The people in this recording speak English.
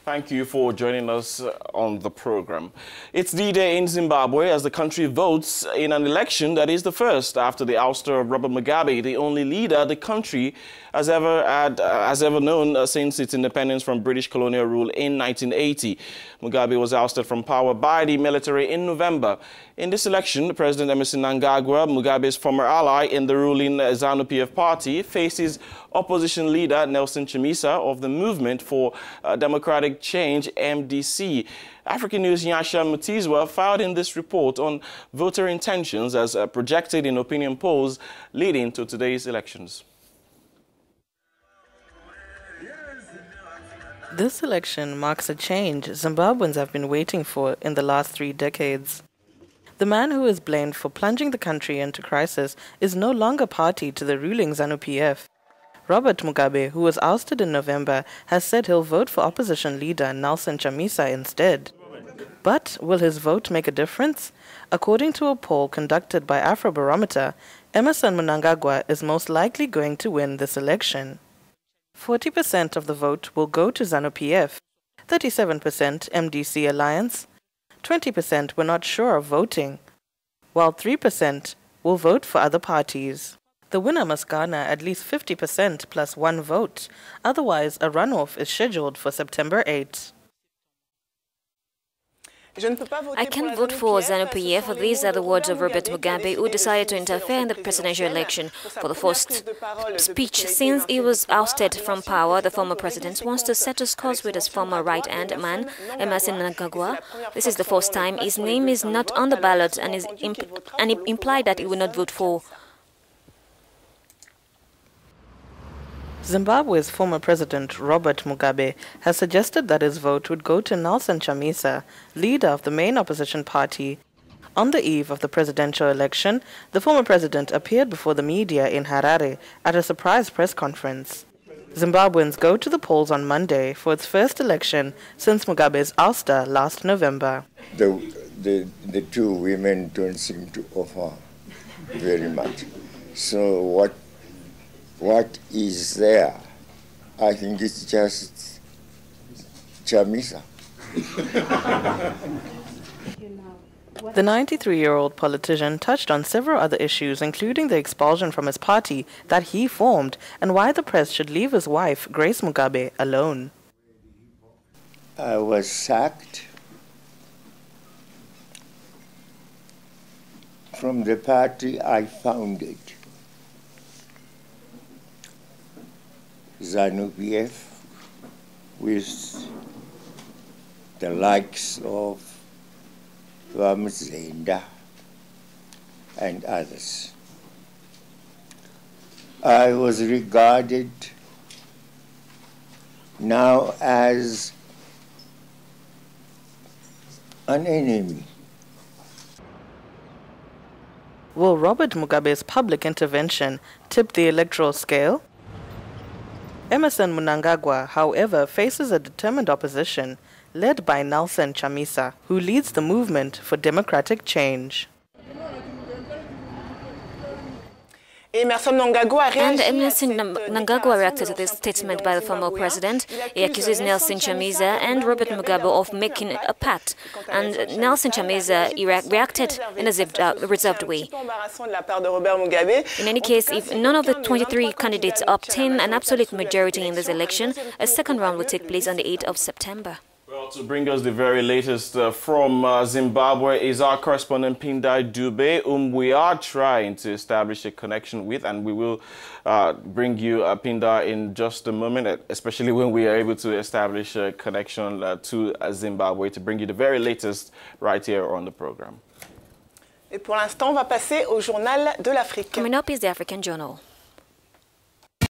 Thank you for joining us on the program. It's D-Day in Zimbabwe as the country votes in an election that is the first after the ouster of Robert Mugabe, the only leader the country has ever known since its independence from British colonial rule in 1980. Mugabe was ousted from power by the military in November. In this election, President Emmerson Mnangagwa, Mugabe's former ally in the ruling Zanu PF party, faces opposition leader Nelson Chamisa of the Movement for Democratic Change, MDC. Africanews' Nyasha Mutizwa filed in this report on voter intentions as projected in opinion polls leading to today's elections. This election marks a change Zimbabweans have been waiting for in the last 3 decades. The man who is blamed for plunging the country into crisis is no longer party to the ruling Zanu PF. Robert Mugabe, who was ousted in November, has said he'll vote for opposition leader Nelson Chamisa instead. But will his vote make a difference? According to a poll conducted by Afrobarometer, Emmerson Mnangagwa is most likely going to win this election. 40% of the vote will go to Zanu PF, 37% MDC Alliance, 20% were not sure of voting, while 3% will vote for other parties. The winner must garner at least 50% plus 1 vote, otherwise a runoff is scheduled for September 8. I can't vote for Zanu PF. These are the words of Robert Mugabe, who decided to interfere in the presidential election for the first speech since he was ousted from power. The former president wants to settle scores with his former right-hand man, Emmerson Mnangagwa. This is the first time his name is not on the ballot, and it implied that he will not vote for. Zimbabwe's former president, Robert Mugabe, has suggested that his vote would go to Nelson Chamisa, leader of the main opposition party. On the eve of the presidential election, the former president appeared before the media in Harare at a surprise press conference. Zimbabweans go to the polls on Monday for its first election since Mugabe's ouster last November. The two women don't seem to offer very much. So what is there? I think it's just Chamisa. The 93-year-old politician touched on several other issues, including the expulsion from his party that he formed and why the press should leave his wife, Grace Mugabe, alone. I was sacked from the party I founded, Zanu PF, with the likes of Zenda and others. I was regarded now as an enemy. Will Robert Mugabe's public intervention tip the electoral scale? Emmerson Mnangagwa, however, faces a determined opposition led by Nelson Chamisa, who leads the Movement for Democratic Change. And Emmerson Mnangagwa reacted to this statement by the former president. He accuses Nelson Chamisa and Robert Mugabe of making a pact. And Nelson Chamisa reacted in a reserved way. In any case, if none of the 23 candidates obtain an absolute majority in this election, a second round will take place on the 8th of September. Well, to bring us the very latest from Zimbabwe is our correspondent Pindai Dube, whom we are trying to establish a connection with, and we will bring you Pinda in just a moment, especially when we are able to establish a connection to Zimbabwe, to bring you the very latest right here on the program. Coming up is the African Journal.